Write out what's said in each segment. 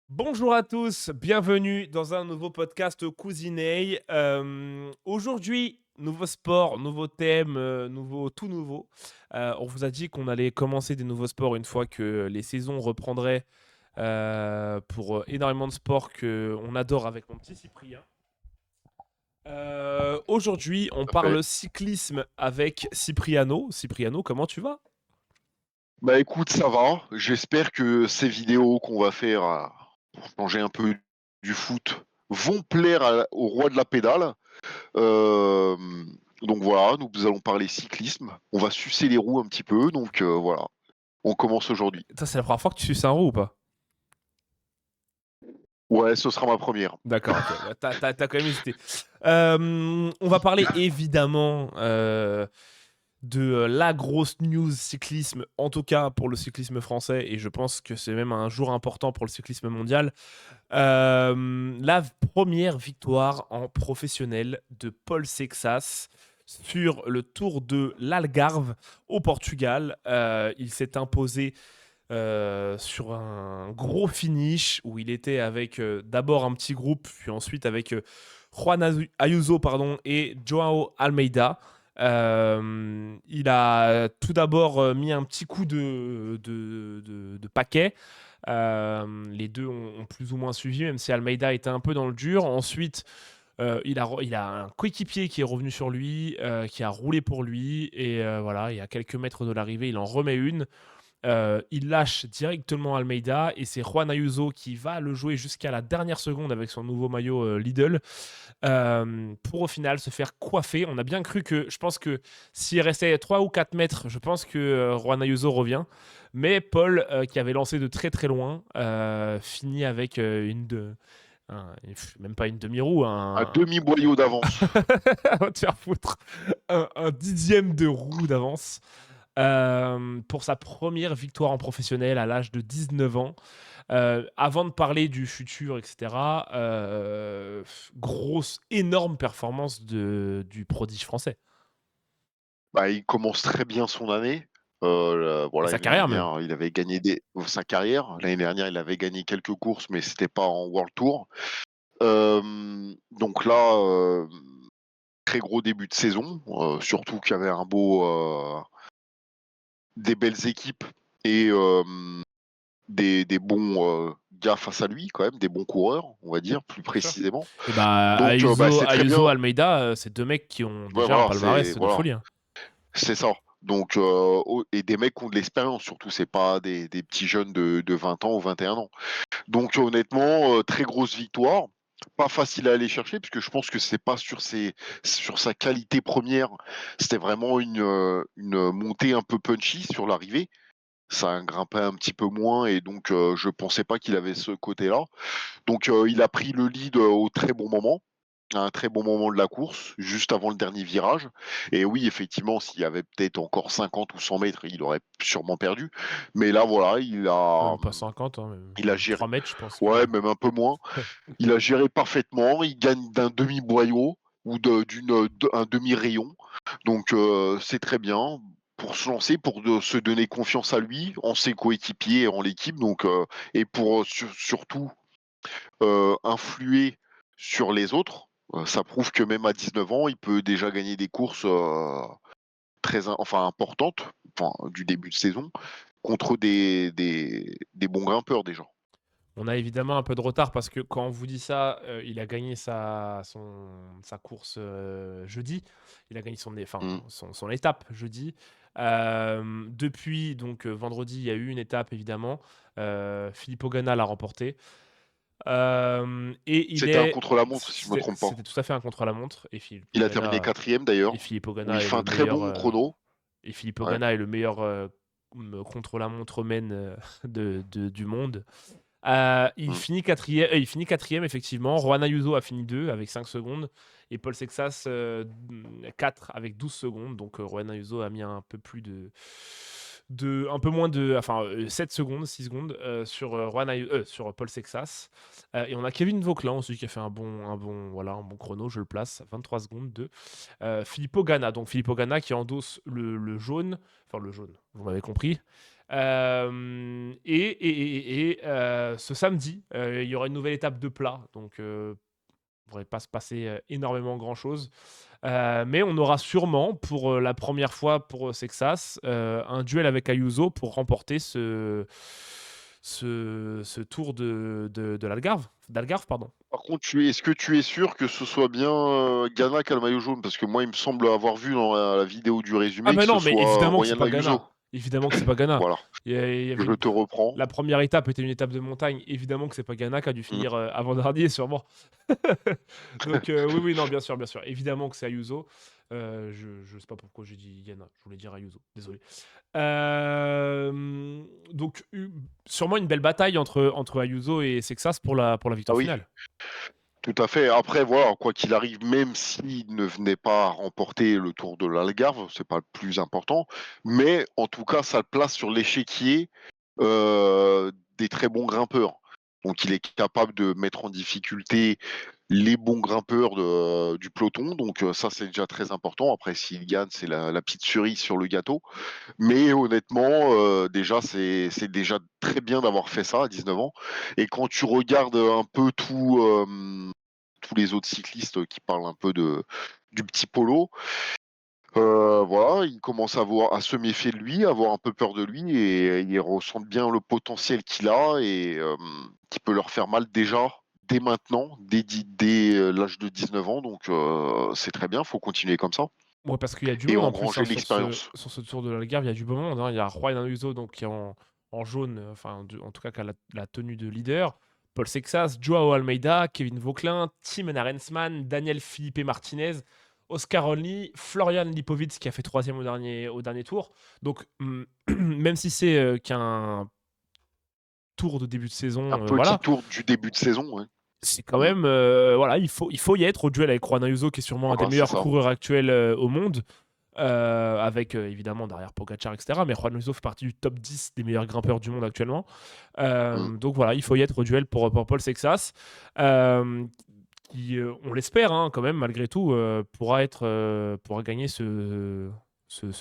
Bonjour à tous, bienvenue dans un nouveau podcast Cousinet. Aujourd'hui, nouveau sport, nouveau thème, tout nouveau. On vous a dit qu'on allait commencer des nouveaux sports une fois que les saisons reprendraient pour énormément de sports qu'on adore avec mon petit Cyprien. Aujourd'hui, on Fait. parle cyclisme avec Cipriano. Cipriano, comment tu vas? Bah écoute, ça va. J'espère que ces vidéos qu'on va faire pour changer un peu du foot vont plaire au roi de la pédale. Euh, donc voilà, nous allons parler cyclisme. On va sucer les roues un petit peu. Donc voilà, on commence aujourd'hui. Ça, c'est la première fois que tu suces un roux ou pas? Ouais, ce sera ma première. D'accord, OK. Bah, tu quand même hésité. On va parler évidemment, de, la grosse news cyclisme, en tout cas pour le cyclisme français et je pense que c'est même un jour important pour le cyclisme mondial. La première victoire en professionnel de Paul Sexas sur le Tour de l'Algarve au Portugal. Il s'est imposé sur un gros finish où il était avec d'abord un petit groupe, puis ensuite avec Ayuso pardon, et Joao Almeida. Il a tout d'abord mis un petit coup de paquet. Les deux ont plus ou moins suivi, même si Almeida était un peu dans le dur. Ensuite, il a un coéquipier qui est revenu sur lui, qui a roulé pour lui. Et voilà, il y a quelques mètres de l'arrivée, il en remet une. Il lâche directement Almeida et c'est Juan Ayuso qui va le jouer jusqu'à la dernière seconde avec son nouveau maillot Lidl pour au final se faire coiffer. On a bien cru que, je pense que s'il restait 3 ou 4 mètres, je pense que Juan Ayuso revient. Mais Paul, qui avait lancé de très très loin, finit avec même pas une demi-roue, Un demi-boyau d'avance. va te faire foutre, un dixième de roue d'avance. Pour sa première victoire en professionnel à l'âge de 19 ans. Avant de parler du futur, etc., grosse, énorme performance du prodige français. Bah, il commence très bien son année. Et Voilà, sa l'année carrière même. dernière, il avait gagné sa carrière. L'année dernière, il avait gagné quelques courses, mais c'était pas en World Tour. Donc là, très gros début de saison, surtout qu'il y avait des belles équipes et des bons gars face à lui quand même, des bons coureurs, on va dire plus Bien sûr. précisément. Et bah, Donc bah, c'est très Ayuso bien. Almeida, c'est deux mecs qui ont Ouais, déjà un voilà, c'est palmarès de voilà, folie, hein. c'est ça. Donc et des mecs qui ont de l'expérience surtout, c'est pas des petits jeunes de 20 ans ou 21 ans. Donc honnêtement, très grosse victoire. Pas facile à aller chercher puisque je pense que c'est pas sur sa qualité première. C'était vraiment une montée un peu punchy sur l'arrivée. Ça grimpait un petit peu moins et donc je pensais pas qu'il avait ce côté-là. Donc il a pris le lead, au très bon moment, à un très bon moment de la course, juste avant le dernier virage. Et oui, effectivement, s'il y avait peut-être encore 50 ou 100 mètres, il aurait sûrement perdu. Mais là, voilà, Même pas 50, hein, il a même géré, 3 mètres, je pense que. ouais, même un peu moins. Il a géré parfaitement. Il gagne d'un demi-boyau ou un demi-rayon. Donc c'est très bien pour se lancer, se donner confiance à lui, en ses coéquipiers et en l'équipe. Donc et pour surtout influer sur les autres. Ça prouve que même à 19 ans, il peut déjà gagner des courses importantes, enfin, du début de saison, contre des bons grimpeurs déjà. On a évidemment un peu de retard parce que quand on vous dit ça, il a gagné sa course jeudi. Il a gagné Mm. son étape jeudi. Depuis donc vendredi, il y a eu une étape évidemment. Filippo Ganna l'a remporté. Et C'était un contre-la-montre, si je me trompe pas. c'était tout à fait un contre-la-montre. Il a terminé quatrième d'ailleurs, Et Filippo où il Ganna est fait le un très meilleur. bon chrono. Et Filippo Ouais. Ganna est le meilleur contre-la-montre men du monde. Mm. Il finit quatrième, effectivement. Juan Ayuso a fini 2 avec 5 secondes. Et Paul Sexas, 4 avec 12 secondes. Donc, Juan Ayuso a mis un peu plus un peu moins de. Enfin, 7 secondes, 6 secondes sur Paul Sexas. Et on a Kevin Vauquelin aussi qui a fait voilà, un bon chrono. Je le place, 23 secondes de Filippo Ganna. Donc, Filippo Ganna qui endosse le jaune. Enfin, le jaune, vous m'avez compris. Ce samedi, il y aura une nouvelle étape de plat, donc il ne devrait pas se passer énormément grand-chose. Mais on aura sûrement, pour la première fois pour Sexas, un duel avec Ayuso pour remporter ce tour de l'Algarve. D'Algarve, pardon. Par contre, est-ce que tu es sûr que ce soit bien Ghana qui a le maillot jaune? Parce que moi, il me semble avoir vu dans la vidéo du Ah résumé que ben ce non, mais soit évidemment que c'est Ryan pas Ayuso. Ghana. Évidemment que c'est pas Ghana. Voilà, Il y avait je te reprends. la première étape était une étape de montagne. Évidemment que c'est pas Ghana qui a dû Mmh. finir avant-dernier, sûrement. Donc oui, oui, non, bien sûr, bien sûr. Évidemment que c'est Ayuso. Je sais pas pourquoi j'ai dit Ghana. Je voulais dire Ayuso. Désolé. Donc sûrement une belle bataille entre Ayuso et Sexas pour la Ah victoire oui, finale. tout à fait. Après, voilà, quoi qu'il arrive, même s'il ne venait pas à remporter le Tour de l'Algarve, c'est pas le plus important, mais en tout cas, ça le place sur l'échiquier des très bons grimpeurs. Donc il est capable de mettre en difficulté les bons grimpeurs du peloton, donc ça, c'est déjà très important. Après, s'il gagne, c'est la petite cerise sur le gâteau. Mais honnêtement, déjà, c'est déjà très bien d'avoir fait ça à 19 ans. Et quand tu regardes un peu tous les autres cyclistes qui parlent un peu du petit Polo, voilà, ils commencent à se méfier de lui, à avoir un peu peur de lui et ils ressentent bien le potentiel qu'il a et qui peut leur faire mal déjà, dès maintenant, dès l'âge de 19 ans. Donc c'est très bien, faut continuer comme ça Ouais, parce qu'il y a du et monde en plus engranger hein, de l'expérience. sur ce tour de l'Algarve. Il y a du beau monde, hein. Il y a Juan Ayuso donc, qui est en jaune, enfin, en tout cas, qui a la tenue de leader. Paul Sexas, Joao Almeida, Kevin Vauquelin, Tim Arensman, Daniel Felipe Martinez, Oscar Only, Florian Lipovic qui a fait troisième au dernier tour. Donc, même si c'est qu'un tour de début de Un saison, petit voilà, tour du début de saison, ouais. c'est quand Mmh. même, voilà, il faut y être au duel avec Juan Ayuso qui est sûrement un des Voilà, c'est meilleurs ça. coureurs actuels au monde. Avec évidemment derrière Pogacar, etc. Mais Juan Ayuso fait partie du top 10 des meilleurs grimpeurs du monde actuellement. Mmh. Donc voilà, il faut y être au duel pour Paul Sexas, qui, on l'espère hein, quand même, malgré tout, pourra gagner ce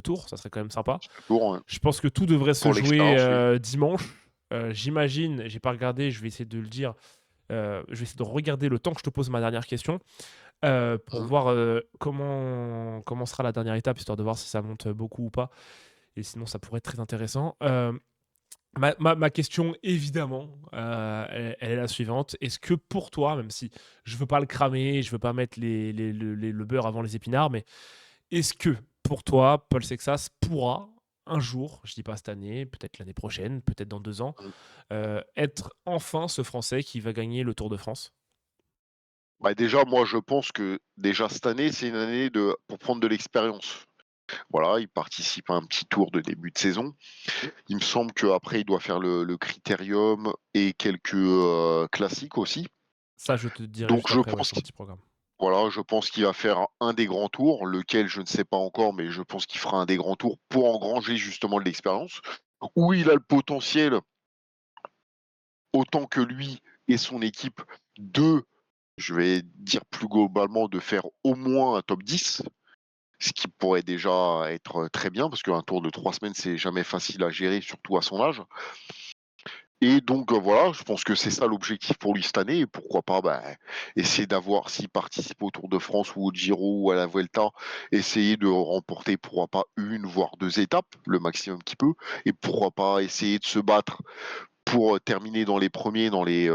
tour. Ça serait quand même sympa. Ce tour, ouais. Je pense que tout devrait se Pour jouer l'expérience, oui. dimanche. J'imagine, j'ai pas regardé, je vais essayer de le dire. Je vais essayer de regarder le temps que je te pose ma dernière question. Pour Mmh. voir comment sera la dernière étape, histoire de voir si ça monte beaucoup ou pas. Et sinon, ça pourrait être très intéressant. Ma question, évidemment, elle est la suivante. Est-ce que pour toi, même si je veux pas le cramer, je veux pas mettre le beurre avant les épinards, mais est-ce que pour toi, Paul Sexas pourra un jour, je dis pas cette année, peut-être l'année prochaine, peut-être dans 2 ans, Mmh. être enfin ce Français qui va gagner le Tour de France? Bah, déjà, moi, je pense que déjà cette année, c'est une année pour prendre de l'expérience. Voilà, il participe à un petit tour de début de saison. Il me semble qu'après, il doit faire le critérium et quelques classiques aussi. Ça, je te dirai Donc juste je après, ouais, pense son petit programme. voilà, je pense qu'il va faire un des grands tours, lequel je ne sais pas encore, mais je pense qu'il fera un des grands tours pour engranger justement de l'expérience. Où il a le potentiel, autant que lui et son équipe, de, je vais dire plus globalement, de faire au moins un top 10. Ce qui pourrait déjà être très bien, parce qu'un tour de 3 semaines, c'est jamais facile à gérer, surtout à son âge. Et donc voilà, je pense que c'est ça l'objectif pour lui cette année et pourquoi pas, essayer d'avoir s'il participe au Tour de France ou au Giro ou à la Vuelta, essayer de remporter pourquoi pas 1 voire 2 étapes, le maximum qu'il peut et pourquoi pas essayer de se battre pour, terminer dans les premiers dans les,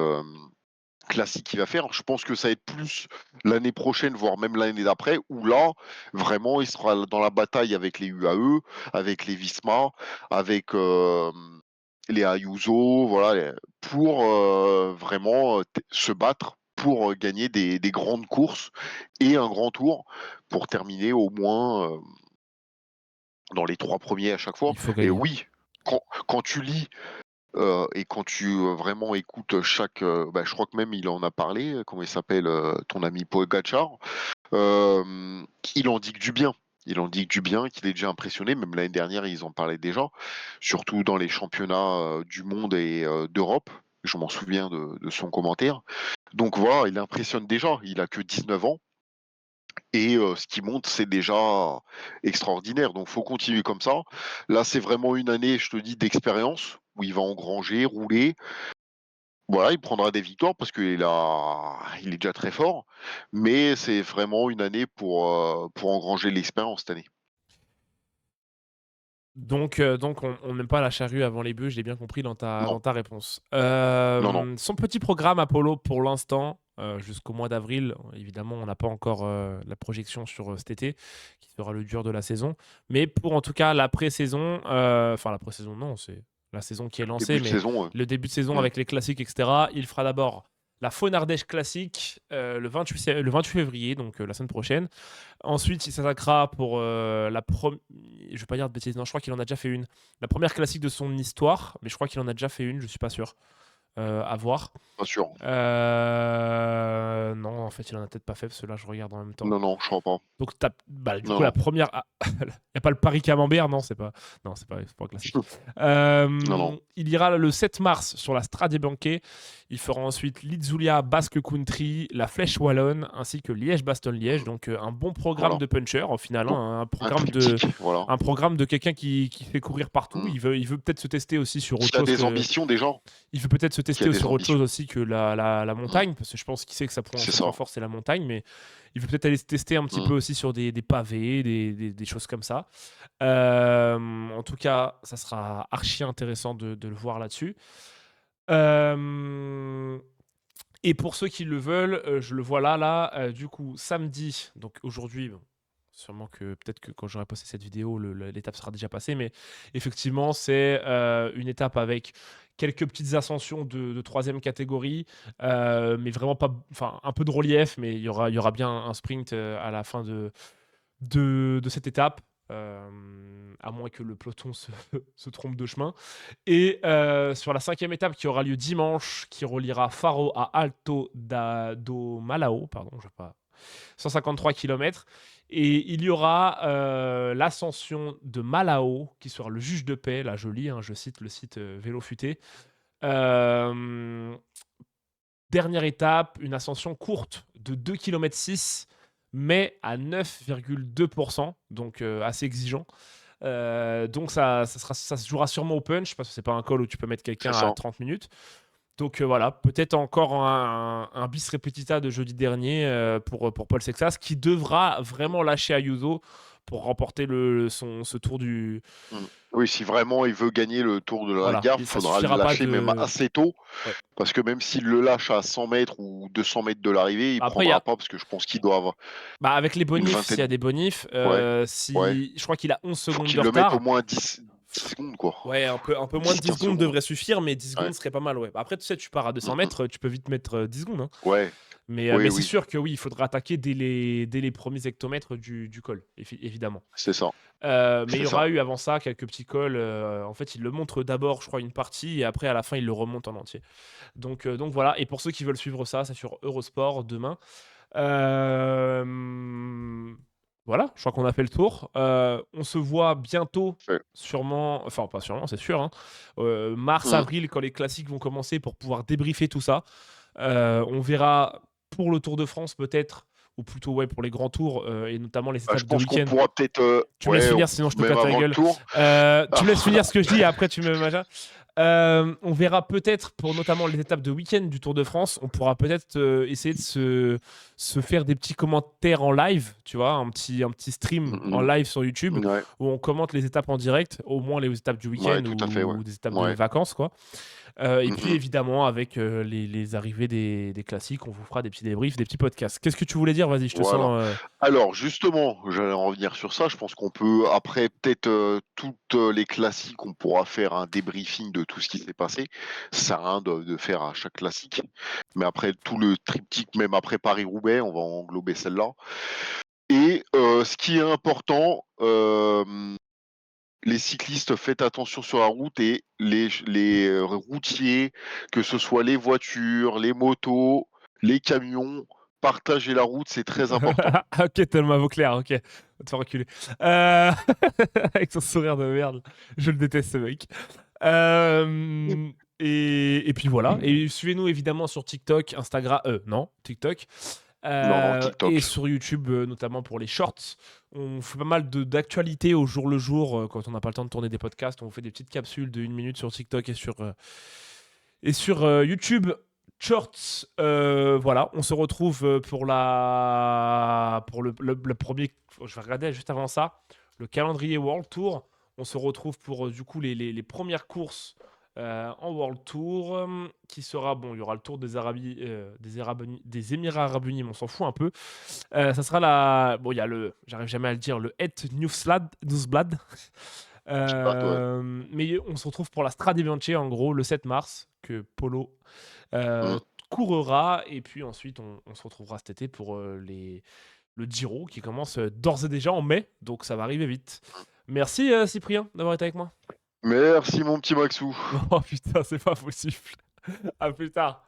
classiques qu'il va faire. Je pense que ça va être plus l'année prochaine, voire même l'année d'après, où là, vraiment, il sera dans la bataille avec les UAE, avec les Visma, avec les Ayuso, voilà, pour vraiment se battre pour gagner des grandes courses et un grand tour pour terminer au moins dans les 3 premiers à chaque fois. Il faut Et gagner. oui, quand tu lis et quand tu, vraiment écoutes chaque, je crois que même il en a parlé, comment il s'appelle, ton ami Pogacar, il en dit que du bien. Il en dit que du bien, qu'il est déjà impressionné, même l'année dernière, ils en parlaient déjà, surtout dans les championnats, du monde et d'Europe. Je m'en souviens de son commentaire. Donc voilà, il impressionne déjà, il a que 19 ans et ce qu'il montre, c'est déjà extraordinaire. Donc faut continuer comme ça. Là, c'est vraiment une année, je te dis, d'expérience où il va engranger, rouler. Voilà, il prendra des victoires parce qu'il est déjà très fort, mais c'est vraiment une année pour engranger l'expérience cette année. Donc on n'aime pas la charrue avant les bœufs, j'ai bien compris dans ta Non, dans ta réponse. non, non, Son petit programme Apollo pour l'instant, jusqu'au mois d'avril, évidemment, on n'a pas encore, la projection sur, cet été, qui sera le dur de la saison. Mais pour en tout cas la pré-saison, enfin la pré-saison non, c'est la saison qui est lancée, début de mais saison, le début de saison mmh, avec les classiques et cetera, il fera d'abord la Faune Ardèche classique, le 28 février, donc la semaine prochaine. Ensuite, il s'attaquera pour la première. Je vais pas dire de bêtises, non, je crois qu'il en a déjà fait une. La première classique de son histoire, mais je crois qu'il en a déjà fait une, je suis pas sûr. À voir. pas sûr. Non, en fait, il en a peut-être pas fait, parce que là, je regarde en même temps. Non, non, je crois pas. Donc, du Non, coup, la non. première. Il n'y a pas le Paris Camembert, non, c'est pas. Non, c'est pas un classique. Non, non. Il ira le 7 mars sur la Strade Bianche. Il fera ensuite Lizulia Basque Country, la Flèche Wallonne, ainsi que Liège-Bastogne-Liège. Donc, un bon programme Voilà. de puncher, au final. Donc Hein, un triptyque, voilà. un programme de quelqu'un qui fait courir partout. Mmh. Il veut peut-être se tester aussi sur autre Qui a chose des que. ambitions déjà, Il veut peut-être se qui a tester des sur autre chose ambitions. aussi que la Mmh. montagne, parce que je pense qu'il sait que C'est son ça. point fort, c'est la montagne, mais il veut peut-être aller se tester un petit Mmh. peu aussi sur des pavés, des choses comme ça. En tout cas, ça sera archi intéressant de le voir là-dessus. Euh, et pour ceux qui le veulent, je le vois du coup, samedi, donc aujourd'hui, bon, sûrement que peut-être que quand j'aurai posté cette vidéo, l'étape sera déjà passée, mais effectivement, c'est une étape avec quelques petites ascensions de troisième catégorie, mais vraiment pas, enfin, un peu de relief, mais il y aura bien un sprint à la fin de cette étape. À moins que le peloton se trompe de chemin. Et sur la cinquième étape qui aura lieu dimanche, qui reliera Faro à Alto do Malao, pardon, je sais pas, 153 km. Et il y aura l'ascension de Malao, qui sera le juge de paix, là je lis, hein, je cite le site Vélo Futé. Euh, Dernière étape, une ascension courte de 2,6 km, mais à 9,2%, donc assez exigeant. Donc ça se jouera sûrement au punch, parce que c'est pas un col où tu peux mettre quelqu'un C'est à ça. 30 minutes. Donc voilà, peut-être encore un bis repetita de jeudi dernier pour Paul Sexas, qui devra vraiment lâcher Ayuso pour remporter ce tour du. Mmh. Oui, si vraiment il veut gagner le Tour de Voilà, l'Algarve, et il ça faudra le suffira pas lâcher même de. assez tôt, Ouais. parce que même s'il le lâche à 100 mètres ou 200 mètres de l'arrivée, il Après, prendra pas parce que je pense qu'il doit avoir bah, avec les une bonifs, s'il y a vingtaine. des bonifs, Ouais, ouais. je crois qu'il a 11 Faut secondes de qu'il le mette au retard. moins 10 secondes, quoi. Ouais, un peu moins de 10 10-15 secondes secondes. devrait suffire, mais 10 Ouais. secondes serait pas mal, ouais. Après, tu sais, tu pars à Mmh 200 mh. mètres, tu peux vite mettre 10 secondes, hein. Ouais. Mais Oui, c'est oui, sûr que oui, il faudra attaquer dès les premiers hectomètres du col, évidemment. c'est ça, Mais il c'est y ça. aura eu avant ça quelques petits cols. En fait, il le montre d'abord, je crois, une partie, et après, à la fin, il le remonte en entier. Donc voilà. Et pour ceux qui veulent suivre ça, c'est sur Eurosport demain. Euh, Voilà, je crois qu'on a fait le tour. On se voit bientôt, Ouais. sûrement, enfin pas sûrement, c'est sûr, hein. Mars, Mmh. avril, quand les classiques vont commencer pour pouvoir débriefer tout ça. On verra pour le Tour de France peut-être, ou plutôt ouais pour les grands tours et notamment les Bah, je étapes de pense qu'on week-end. pourra peut-être, Tu me laisses ouais, finir, sinon je te même pète la avant le gueule. Tour. Tu me laisses finir ce que je dis et après tu me machin. On verra peut-être pour notamment les étapes de week-end du Tour de France, on pourra peut-être essayer de se faire des petits commentaires en live, tu vois, un petit stream en Mmh live sur YouTube mh. Ouais, où on commente les étapes en direct, au moins les étapes du ouais, week-end tout à fait, ouais. ou des étapes de Ouais. vacances, quoi. Et Mmh puis mh. évidemment, avec les arrivées des classiques, on vous fera des petits débriefs, des petits podcasts. Qu'est-ce que tu voulais dire? Vas-y, je te Voilà. sens. Alors justement, j'allais en revenir sur ça. Je pense qu'on peut après peut-être, toutes, les classiques, on pourra faire un débriefing de tout ce qui s'est passé. Ça sert à rien de faire à chaque classique. Mais après tout le triptyque, même après Paris-Roubaix, on va englober celle-là. Et ce qui est important, les cyclistes, faites attention sur la route et les routiers, que ce soit les voitures, les motos, les camions, partagez la route, c'est très important. Ok, t'as le mot clair, ok. Va te faire reculer. Euh, Avec son sourire de merde. Je le déteste, ce mec. Et puis voilà. Et suivez-nous évidemment sur TikTok, Instagram. Non, TikTok. Non, non, Et TikTok. sur YouTube, notamment pour les shorts, on fait pas mal d'actualités au jour le jour. Quand on n'a pas le temps de tourner des podcasts, on fait des petites capsules de 1 minute sur TikTok et sur YouTube. Shorts, voilà, on se retrouve pour le premier. Je vais regarder juste avant ça le calendrier World Tour. On se retrouve pour du coup les premières courses en World Tour, qui sera bon. Il y aura le Tour des Émirats Arabes Unis, mais on s'en fout un peu. Ça sera bon, il y a j'arrive jamais à le dire, le Het Newsblad. Newsblad, ouais. Mais on se retrouve pour la Strade Bianche en gros le 7 mars que Polo Mm. courera, et puis ensuite on se retrouvera cet été pour le Giro qui commence d'ores et déjà en mai, donc ça va arriver vite. Merci Cyprien d'avoir été avec moi. Merci mon petit Maxou. Oh putain, c'est pas possible. À plus tard.